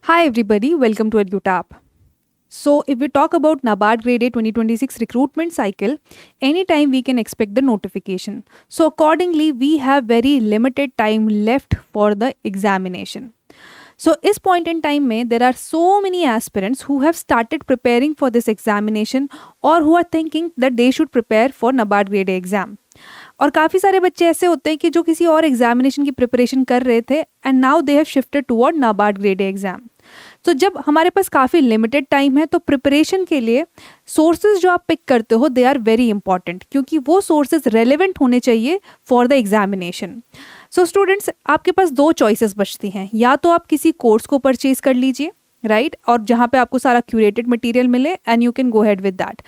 Hi everybody, welcome to EduTap. So if we talk about NABARD Grade A 2026 recruitment cycle, anytime we can expect the notification. So accordingly, we have very limited time left for the examination. So इस point in time में there are so many aspirants who have started preparing for this examination or who are thinking that they should prepare for NABARD Grade A exam. और काफ़ी सारे बच्चे ऐसे होते हैं कि जो किसी और एग्जामिनेशन की प्रिपरेशन कर रहे थे and now they have shifted toward NABARD grade A exam. तो जब हमारे पास काफ़ी लिमिटेड टाइम है तो प्रिपरेशन के लिए सोर्सेज जो आप पिक करते हो दे आर वेरी इंपॉर्टेंट, क्योंकि वो सोर्सेज रेलिवेंट होने चाहिए for the examination. So students, आपके पास दो चॉइसेस बचती हैं. या तो आप किसी कोर्स को परचेज कर लीजिए, राइट, और जहाँ पे आपको सारा क्यूरेटेड मटेरियल मिले and you can go head with that.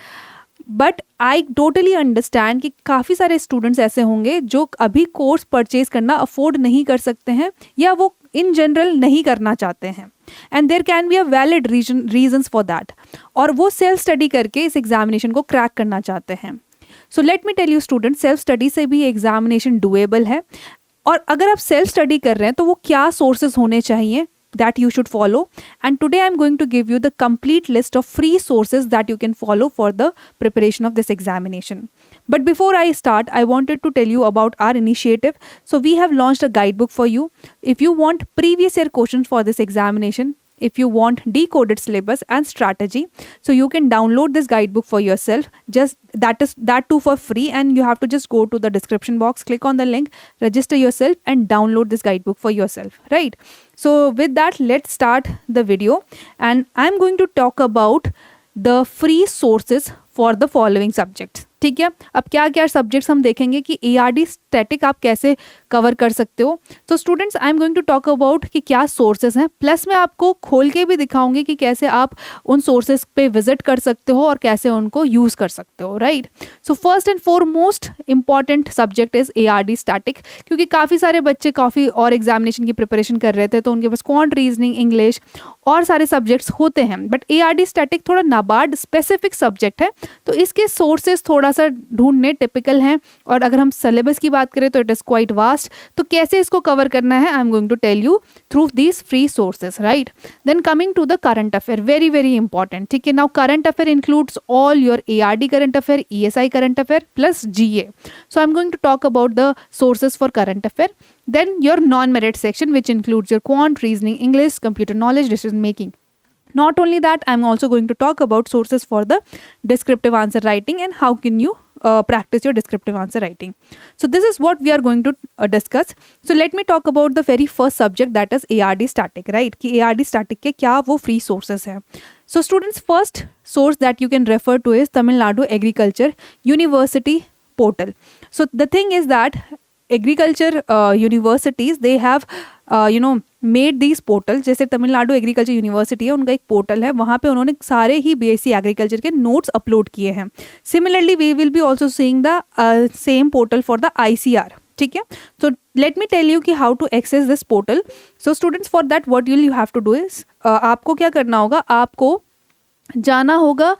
But I totally understand कि काफ़ी सारे स्टूडेंट्स ऐसे होंगे जो अभी कोर्स परचेज करना अफोर्ड नहीं कर सकते हैं या वो इन जनरल नहीं करना चाहते हैं, and there can be a valid reasons for that, और वो सेल्फ स्टडी करके इस एग्जामिनेशन को क्रैक करना चाहते हैं. So let me tell you student, self study से भी एग्जामिनेशन डुएबल है. और अगर आप सेल्फ स्टडी कर रहे हैं तो वो क्या सोर्सेज होने चाहिए that you should follow, and today I'm going to give you the complete list of free sources that you can follow for the preparation of this examination. But before I start, I wanted to tell you about our initiative. So we have launched a guidebook for you. If you want previous year questions for this examination, if you want decoded syllabus and strategy, so you can download this guidebook for yourself, just that too for free, and you have to just go to the description box, click on the link, register yourself and download this guidebook for yourself, right? So with that, let's start the video, and I'm going to talk about the free sources for the following subjects. ठीक है, अब क्या क्या subjects हम देखेंगे कि ARD static आप कैसे कवर कर सकते हो. तो students, I am going to talk about कि क्या सोर्सेज हैं, प्लस मैं आपको खोल के भी दिखाऊंगी कि कैसे आप उन सोर्सेज पे विजिट कर सकते हो और कैसे उनको यूज़ कर सकते हो, right. So first and foremost important subject is ARD static, क्योंकि काफ़ी सारे बच्चे काफ़ी और एग्जामिनेशन की प्रिपरेशन कर रहे थे तो उनके पास क्वांट, रीजनिंग, इंग्लिश और सारे सब्जेक्ट्स होते हैं, बट ARD स्टैटिक थोड़ा नाबार्ड स्पेसिफिक सब्जेक्ट है, तो इसके सोर्सेज थोड़ा सा ढूंढने टिपिकल हैं. और अगर हम सिलेबस की बात करें तो इट इज़ क्वाइट वास्ट. तो कैसे इसको कवर करना है, I am going to tell you through these free sources, right. Then coming to the current affair, very very important. ठीक है, now current affair includes all your ARD current affair, ESI current affair plus GA. So I am going to talk about the sources for current affair. Then your non-merit section, which includes your quant, reasoning, English, computer knowledge, decision making. Not only that, I'm also going to talk about sources for the descriptive answer writing and how can you practice your descriptive answer writing. So this is what we are going to discuss. So let me talk about the very first subject, that is ARD static, right? कि ARD static के क्या वो free sources हैं. So students, first source that you can refer to is Tamil Nadu Agriculture University portal. So the thing is that agriculture universities they have made these portal. जैसे Tamil Nadu agriculture university है, उनका एक portal है, वहाँ पे उन्होंने सारे ही BSc एग्रीकल्चर के नोट्स अपलोड किए हैं. Similarly we will be also seeing the same portal for the ICR. ठीक है, तो लेट मी टेल यू कि how to access this portal. So students, for that what you have to do is, आपको क्या करना होगा, आपको जाना होगा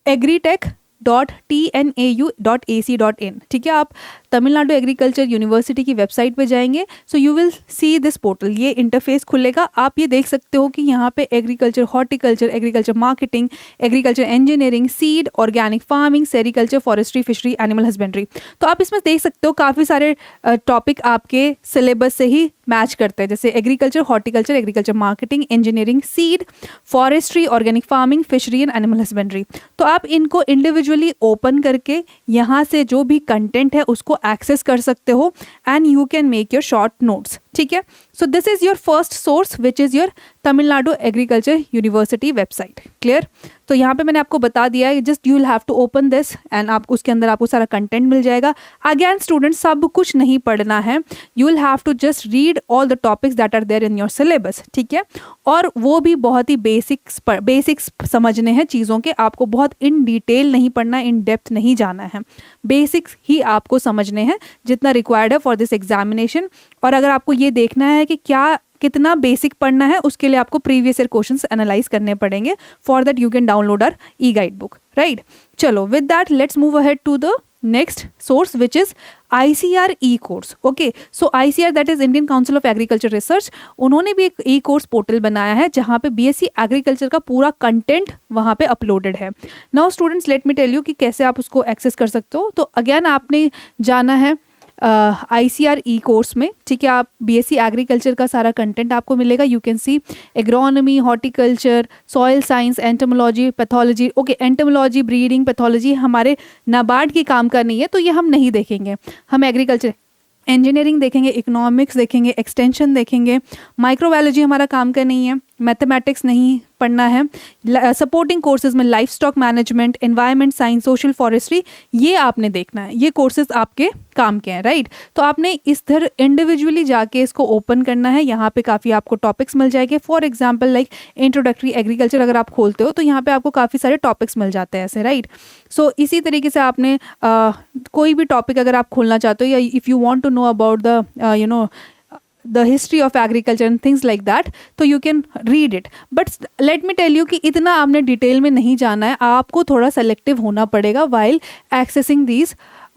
agritech.tnau.ac.in. ठीक है, आप तमिलनाडु एग्रीकल्चर यूनिवर्सिटी की वेबसाइट पे जाएंगे. So you will see this portal, ये इंटरफेस खुलेगा. आप ये देख सकते हो कि यहाँ पे agriculture, horticulture, agriculture marketing, agriculture engineering, seed, organic farming, sericulture, forestry, fishery, animal husbandry. तो आप इसमें देख सकते हो काफ़ी सारे टॉपिक आपके सिलेबस से ही मैच करते हैं, जैसे agriculture, horticulture, agriculture marketing, engineering, seed, forestry, organic farming, fishery and animal husbandry. तो आप इनको इंडिविजुअली ओपन करके यहाँ से जो भी कंटेंट है उसको एक्सेस कर सकते हो and you can make your short notes. ठीक है, so this is your first source which is your Tamil Nadu agriculture university website. Clear. तो यहाँ पे मैंने आपको बता दिया है, just you will have to open this and आप उसके अंदर आपको सारा कंटेंट मिल जाएगा. अगेन स्टूडेंट, सब कुछ नहीं पढ़ना है, you will have to just read all the topics that are there in your syllabus. ठीक है, और वो भी बहुत ही बेसिक्स समझने हैं चीज़ों के, आपको बहुत इन डिटेल नहीं पढ़ना, इन डेप्थ नहीं जाना है, बेसिक्स ही आपको समझने हैं जितना रिक्वायर्ड है फॉर दिस एग्जामिनेशन. और अगर आपको ये देखना है कि क्या कितना बेसिक पढ़ना है, उसके लिए आपको प्रीवियस ईयर क्वेश्चंस एनालाइज करने पड़ेंगे. For that you can download our e guide book, right. चलो, with that let's move ahead to the next source which is ICR e-course. Okay, so ICR that is Indian Council of Agriculture Research, उन्होंने भी एक e-course portal बनाया है जहाँ पे BSc agriculture का पूरा कंटेंट वहाँ पे अपलोडेड है. Now students let me tell you कि कैसे आप उसको एक्सेस कर सकते हो. तो अगेन आपने जाना है ICR e-course में, ठीक है. आप BSc एग्रीकल्चर का सारा कंटेंट आपको मिलेगा. You can C agronomy, horticulture, soil science, entomology, pathology. Okay, entomology, breeding, pathology हमारे नाबार्ड की काम करनी है, तो ये हम नहीं देखेंगे. हम एग्रीकल्चर इंजीनियरिंग देखेंगे, इकोनॉमिक्स देखेंगे, एक्सटेंशन देखेंगे, माइक्रोबायोलॉजी हमारा काम का नहीं है, मैथमेटिक्स नहीं पढ़ना है. सपोर्टिंग कोर्सेज में life stock management, environment science, social forestry, ये आपने देखना है. ये कोर्सेज आपके काम के हैं, राइट. तो आपने इस तरह इंडिविजुअली जाके इसको ओपन करना है. यहाँ पे काफ़ी आपको टॉपिक्स मिल जाएंगे. For example like introductory agriculture अगर आप खोलते हो तो यहाँ पे आपको काफ़ी सारे टॉपिक्स मिल जाते हैं ऐसे, राइट. सो इसी तरीके से आपने कोई भी टॉपिक अगर आप खोलना चाहते हो, या if you want to know about the the history of agriculture and things like that, तो you can read it. But let me tell you कि इतना आपने डिटेल में नहीं जाना है. आपको थोड़ा सेलेक्टिव होना पड़ेगा while accessing these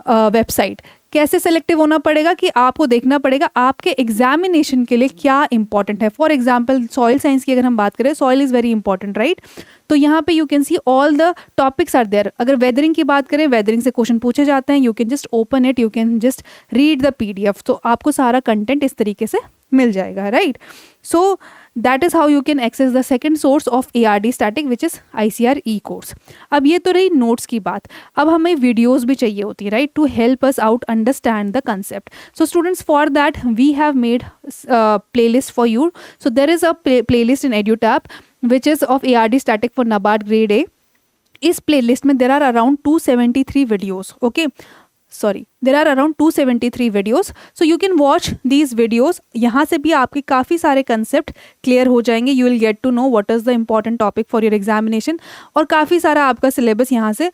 वेबसाइट. कैसे सेलेक्टिव होना पड़ेगा कि आपको देखना पड़ेगा आपके एग्जामिनेशन के लिए क्या इंपॉर्टेंट है. फॉर एग्जांपल सॉइल साइंस की अगर हम बात करें, soil is very important, right. तो यहाँ पे you can see all the topics are there. अगर वेदरिंग की बात करें, वेदरिंग से क्वेश्चन पूछे जाते हैं. You can just open it, you can just read the PDF. तो आपको सारा कंटेंट इस तरीके से मिल जाएगा, right. So that is how you can access the second source of ARD static which is ICR e-course. अब ये तो रही नोट्स की बात. अब हमें वीडियोज़ भी चाहिए होती है, right, to help us out understand the concept. So students for that we have made playlist for you. So there is a playlist in EduTap which is of ARD static for NABARD grade A. इस playlist में there are around 273 videos. Okay, sorry, there are around 273 videos. So you can watch these videos. यहाँ से भी आपके काफ़ी सारे concept clear हो जाएंगे. You will get to know what is the important topic for your examination. और काफ़ी सारा आपका syllabus यहाँ से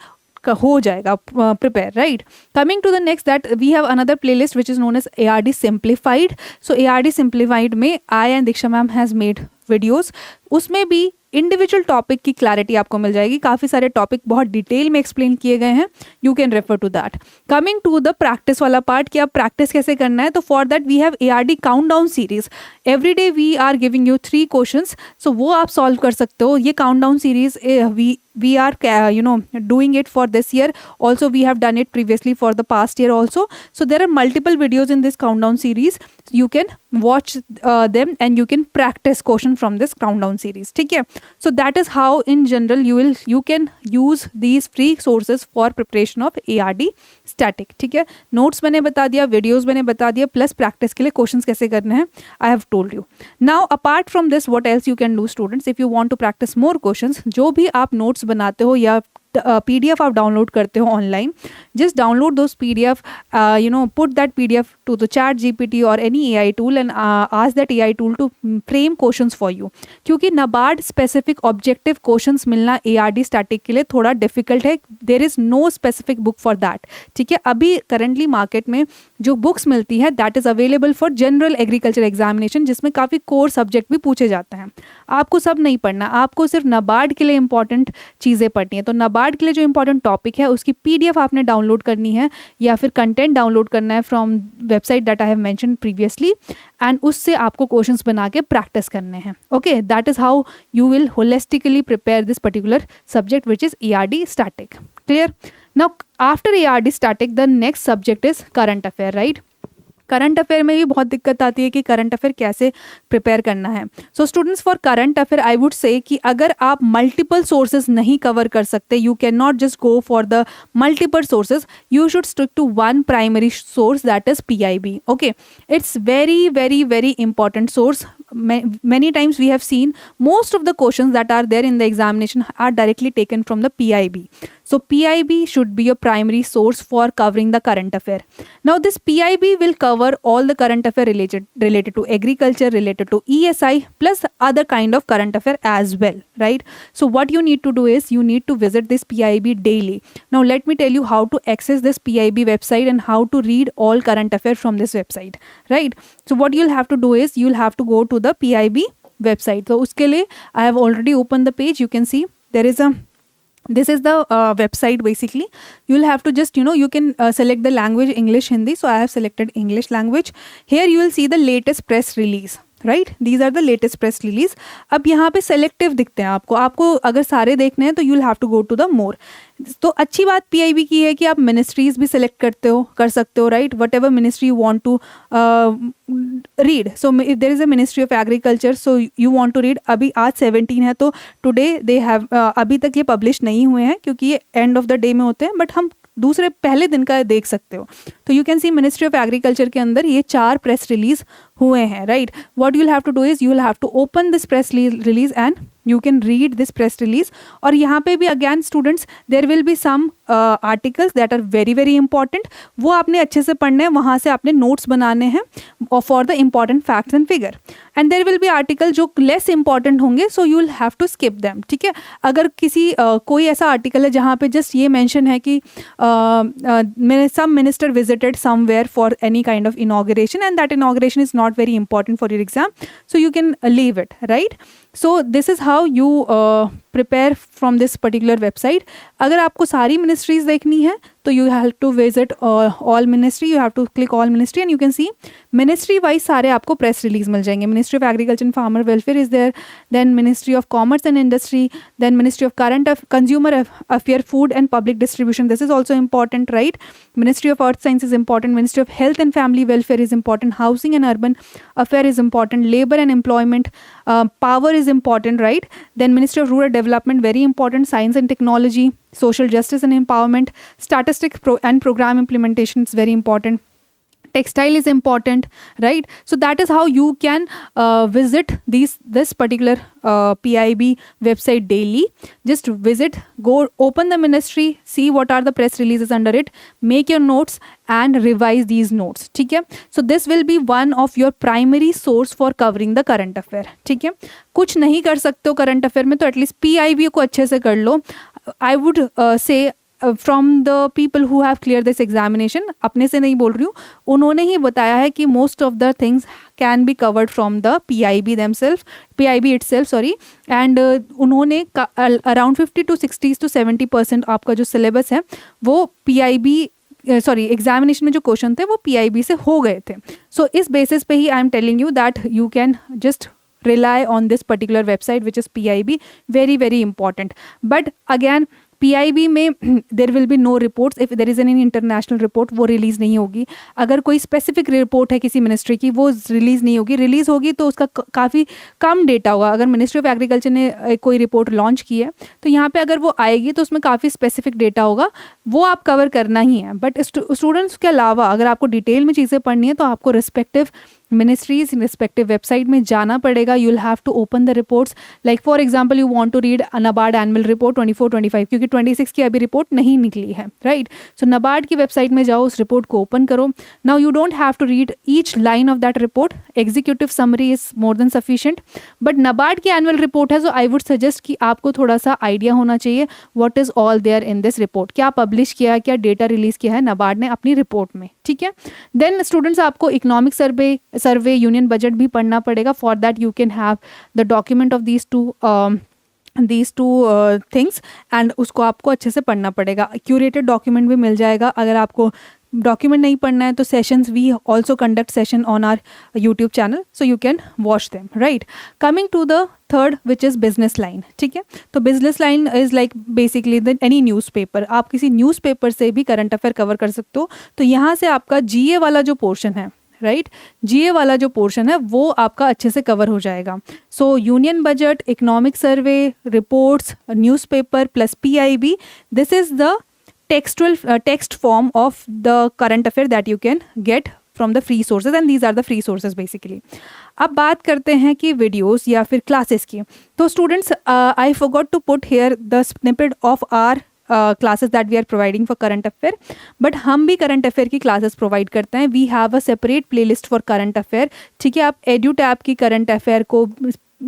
हो जाएगा prepare, right. Coming to the next, that we have another playlist which is known as ARD Simplified. So ARD Simplified में I and Diksha ma'am has made videos. उसमें भी इंडिविजुअल टॉपिक की क्लैरिटी आपको मिल जाएगी. काफ़ी सारे टॉपिक बहुत detail में एक्सप्लेन किए गए हैं. You can refer to that. Coming to the practice वाला पार्ट कि आप प्रैक्टिस कैसे करना है, तो for that we have ARD countdown series. Every day we are giving you 3 questions. So वो आप सॉल्व कर सकते हो. ये countdown series we are doing it for this year also. We have done it previously for the past year also. So there are multiple videos in this countdown series. You can watch them and you can practice question from this countdown series. ठीक है. So that is how in general you can use these free sources for preparation of ARD static. ठीक है. Notes मैंने बता दिया, videos मैंने बता दिया, प्लस प्रैक्टिस के लिए क्वेश्चंस कैसे करने हैं I have told you. Now apart from this what else you can do students if you want to practice more questions. जो भी आप नोट्स बनाते हो या PDF आप डाउनलोड करते हो online, just download those PDF, put that PDF to the ChatGPT और any AI tool and ask that AI tool to frame questions for you. क्योंकि नाबार्ड स्पेसिफिक ऑब्जेक्टिव क्वेश्चंस मिलना ARD स्टैटिक के लिए थोड़ा difficult है. There is no specific book for that. ठीक है. अभी करंटली मार्केट में जो बुक्स मिलती है that is available for general agriculture examination, जिसमें काफ़ी कोर सब्जेक्ट भी पूछे जाते हैं. आपको सब नहीं पढ़ना, आपको सिर्फ नाबार्ड के लिए इंपॉर्टेंट चीज़ें पढ़नी है. तो नाबार्ड के लिए जो इंपॉर्टेंट टॉपिक है उसकी PDF आपने डाउनलोड करनी है या फिर कंटेंट डाउनलोड करना है from website that I have mention previously, and उससे आपको क्वेश्चंस बना के प्रैक्टिस करने हैं. Okay, that is how you will holistically prepare this particular subject which is ARD static. Clear. Now after ARD static the next subject is current affair, right. Current affair में भी बहुत दिक्कत आती है कि करंट अफेयर कैसे prepare करना है. सो students for current affair I would say कि अगर आप मल्टीपल सोर्सेज नहीं कवर कर सकते, you can not just go for the multiple sources, you should stick to one primary source that is PIB. Okay, it's very very very important source. Many times we have seen most of the questions that are there in the examination are directly taken from the PIB. So PIB should be your primary source for covering the current affair. Now this PIB will cover all the current affair related to agriculture, related to ESI, plus other kind of current affair as well, right? So what you need to do is you need to visit this PIB daily. Now let me tell you how to access this PIB website and how to read all current affair from this website, right? So what you'll have to do is you'll have to go to the PIB website. तो उसके लिए I have already opened the page. You can see there is a This is the website. Basically you'll have to just you can select the language English, Hindi. So I have selected English language. Here you will see the latest press release, right. These are the latest press release. अब यहाँ पे selective दिखते हैं आपको अगर सारे देखने हैं तो you will have to go to the more. तो अच्छी बात पीआईबी की है कि आप मिनिस्ट्रीज भी सिलेक्ट कर सकते हो, right. Whatever ministry you want to read. So if there is a ministry of agriculture, so you want to read. अभी आज 17 है तो टुडे दे हैव अभी तक ये पब्लिश नहीं हुए हैं क्योंकि ये एंड ऑफ द डे में होते हैं, बट हम दूसरे पहले दिन का देख सकते हो. तो you can see ministry of agriculture के अंदर ये 4 प्रेस रिलीज हुए हैं, right. What you will have to do is you will have to open this press release and you can read this press release. और यहाँ पे भी again students there will be some articles that are very very important. वो आपने अच्छे से पढ़ने हैं, वहाँ से आपने notes बनाने हैं for the important facts and figure. And there will be article जो less important होंगे, so you will have to skip them. ठीक है. अगर किसी कोई ऐसा article है जहाँ पे just ये mention है कि some minister visited somewhere for any kind of inauguration and that inauguration is not very important for your exam, so you can leave it, right. So this is how you prepare from this particular website. अगर आपको सारी ministries देखनी है तो you have to visit all ministry. You have to click all ministry and you can see ministry wise सारे आपको press release मिल जाएंगे. Ministry of Agriculture and Farmer Welfare is there, then Ministry of Commerce and Industry, then Ministry of Consumer Affairs, Food and Public Distribution. This is also important, right. Ministry of Earth Science is important. Ministry of Health and Family Welfare is important. Housing and Urban Affairs is important. Labor and Employment, Power is important, right. Then Ministry of Rural Development, very important. Science and Technology, Social Justice and Empowerment, Statistics and Program Implementation is very important. Textile is important, right. So that is how you can visit this particular PIB website daily. Just visit, go open the ministry, see what are the press releases under it, make your notes and revise these notes. ठीक है. So this will be one of your primary source for covering the current affair. ठीक है. कुछ नहीं कर सकते हो current affair में तो एटलीस्ट PIB को अच्छे से कर लो. I would say from the people who have clear this examination, अपने से नहीं बोल रही हूँ, उन्होंने ही बताया है कि most of the things can be covered from the PIB itself, sorry. And उन्होंने अराउंड 50 to 60 to 70% आपका जो सिलेबस है वो PIB एग्जामिनेशन में जो क्वेश्चन थे वो PIB से हो गए थे. सो इस बेसिस पे ही I am telling you that you can just rely on this particular website which is PIB. Very very important. But again PIB में there will be no reports. if there is any international report वो release नहीं होगी. अगर कोई specific report है किसी ministry की वो रिलीज़ नहीं होगी. रिलीज़ होगी तो उसका काफ़ी कम डेटा होगा. अगर मिनिस्ट्री ऑफ एग्रीकल्चर ने कोई रिपोर्ट लॉन्च की है तो यहाँ पे अगर वो आएगी तो उसमें काफ़ी स्पेसिफिक डेटा होगा, वो आप कवर करना ही है. बट स्टूडेंट्स के अलावा अगर आपको डिटेल में चीज़ें पढ़नी है तो आपको रिस्पेक्टिव मिनिस्ट्रीज रिस्पेक्टिव वेबसाइट में जाना पड़ेगा. You will have to open the reports. Like for example you want to read NABARD annual report 24-25 क्योंकि 26 की अभी रिपोर्ट नहीं निकली है, राइट. सो NABARD की वेबसाइट में जाओ, उस रिपोर्ट को ओपन करो. Now you don't have to read each line of that report. Executive summary is more than sufficient. But NABARD की एनुअल रिपोर्ट है, सो आई वुड सजेस्ट कि आपको थोड़ा सा आइडिया होना चाहिए what is all there in this report. क्या publish किया है, क्या डेटा रिलीज किया है NABARD ने अपनी रिपोर्ट में, ठीक है. देन स्टूडेंट्स आपको इकोनॉमिक सर्वे यूनियन बजट भी पढ़ना पड़ेगा. For that you can have the document of these two things and उसको आपको अच्छे से पढ़ना पड़ेगा. क्यूरेटेड डॉक्यूमेंट भी मिल जाएगा. अगर आपको डॉक्यूमेंट नहीं पढ़ना है तो sessions we also conduct session on our YouTube channel, so you can watch them, right. Coming to the third which is business line. ठीक है. तो business line is like basically the any newspaper. आप किसी newspaper से भी current affair cover कर सकते हो. तो यहाँ से आपका GA वाला जो पोर्शन है, राइट, GA वाला जो पोर्शन है वो आपका अच्छे से कवर हो जाएगा. सो union budget, economic survey, reports, newspaper plus PIB, this is the text form of the current affair that you can get from the free sources and these are the free sources basically. अब बात करते हैं कि videos या फिर classes की. तो students I forgot to put here the snippet of our classes that we are providing for current affair, but हम भी current affair की classes provide करते हैं. We have a separate playlist for current affair. ठीक है. आप EduTab की current affair को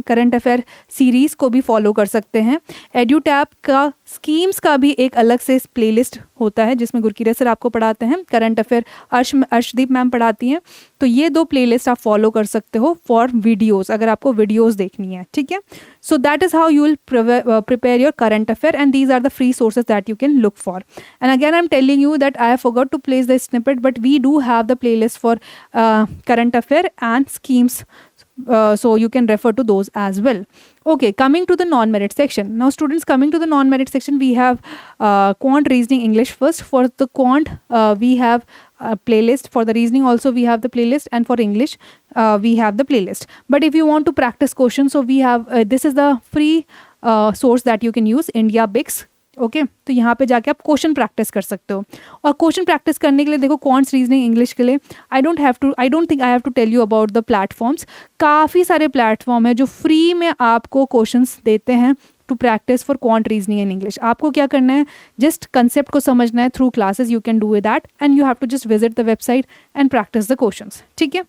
करंट अफेयर सीरीज़ को भी फॉलो कर सकते हैं। एड्यूटैप का स्कीम्स का भी एक अलग से प्लेलिस्ट होता है जिसमें गुरकीरत सर आपको पढ़ाते हैं, करंट अफेयर अर्शदीप मैम पढ़ाती हैं। तो ये 2 प्लेलिस्ट आप फॉलो कर सकते हो फॉर वीडियोस, अगर आपको वीडियोस देखनी है, ठीक है। So that is how you will prepare your current affair and these are the free sources that you can look for. And again I am telling you that I have forgot to place the snippet, but we do have the playlist for current affair and schemes, so you can refer to those as well. Okay, coming to the non-merit section. Now students, coming to the non-merit section, we have quant, reasoning, English first. For the quant, we have a playlist. For the reasoning also we have the playlist, and for English we have the playlist. But if you want to practice questions, so we have this is the free source that you can use, India Bix. Okay तो यहाँ पे जाके आप question practice कर सकते हो। और question practice करने के लिए देखो, क्वांट्स, रीजनिंग, इंग्लिश के लिए I don't think I have to tell you about the platforms. काफ़ी सारे प्लेटफॉर्म है जो फ्री में आपको क्वेश्चंस देते हैं to practice for quant, reasoning and English. आपको क्या करना है, जस्ट कंसेप्ट को समझना है through classes, you can do with that and you have to just visit the website and practice the questions, ठीक है।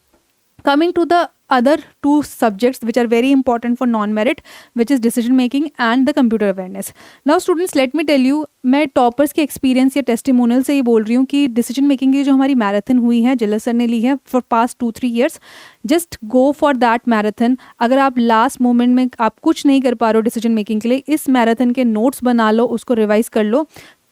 Coming to the other 2 subjects which are very important for non-merit, which is decision making and the computer awareness. Now students, let me tell you, मैं toppers के experience या testimonial से ही बोल रही हूँ कि डिसीजन मेकिंग की जो हमारी मैराथन हुई है, जिला सर ने ली है for past 2-3 years, just go for that marathon. अगर आप लास्ट मोमेंट में आप कुछ नहीं कर पा रहे हो डिसीजन मेकिंग के लिए, इस मैराथन के नोट्स बना लो, उसको रिवाइज कर लो।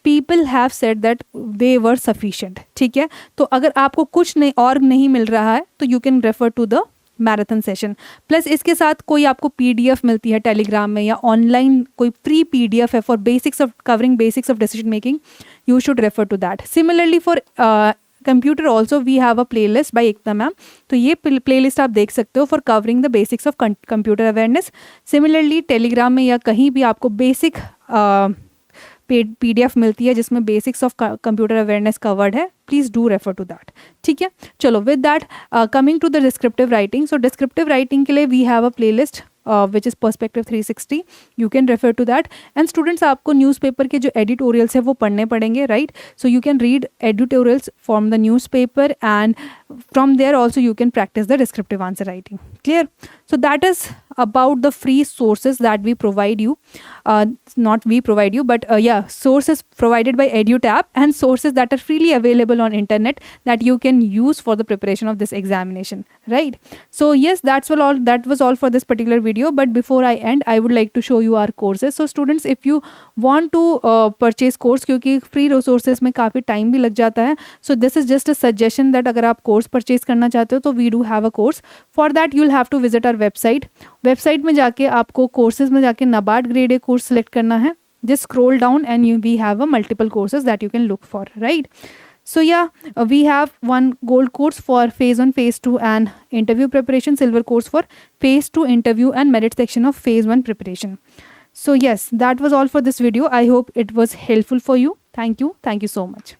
People have said that they were sufficient, ठीक है। तो अगर आपको कुछ नहीं मिल रहा है तो you can refer to the marathon session. Plus इसके साथ कोई आपको पीडीएफ मिलती है टेलीग्राम में या ऑनलाइन कोई फ्री पीडीएफ है for basics of covering basics of decision making, you should refer to that. Similarly for computer also we have a playlist by Ekta ma'am, तो ये प्लेलिस्ट आप देख सकते हो for covering the basics of computer awareness. Similarly Telegram में या कहीं भी आपको बेसिक पीडीएफ मिलती है जिसमें basics of computer awareness covered है, please do refer to that, ठीक है। चलो with that coming to the descriptive writing. So descriptive writing के लिए we have a playlist which is perspective 360, you can refer to that. And students, आपको newspaper के जो editorials है वो पढ़ने पड़ेंगे, right. So you can read editorials from the newspaper and from there also you can practice the descriptive answer writing, clear? So that is about the free sources that we provide you, not we provide you, but yeah, sources provided by EduTap and sources that are freely available on internet that you can use for the preparation of this examination, right? So yes, that was all for this particular video, but before I end I would like to show you our courses. So students, if you want to purchase course, क्योंकि free resources में काफ़ी time भी लग जाता है, so this is just a suggestion that अगर आप course purchase करना चाहते हो तो we do have a course. For that you will have to visit our website में जाके आपको कोर्सेज में जाके NABARD grade A course select करना है, just scroll down and we have a multiple courses that you can look for, right. So yeah, we have one gold course for phase 1, phase 2 and interview preparation, silver course for phase 2 interview and merit section of phase 1 preparation. So yes, that was all for this video. I hope it was helpful for you. Thank you so much.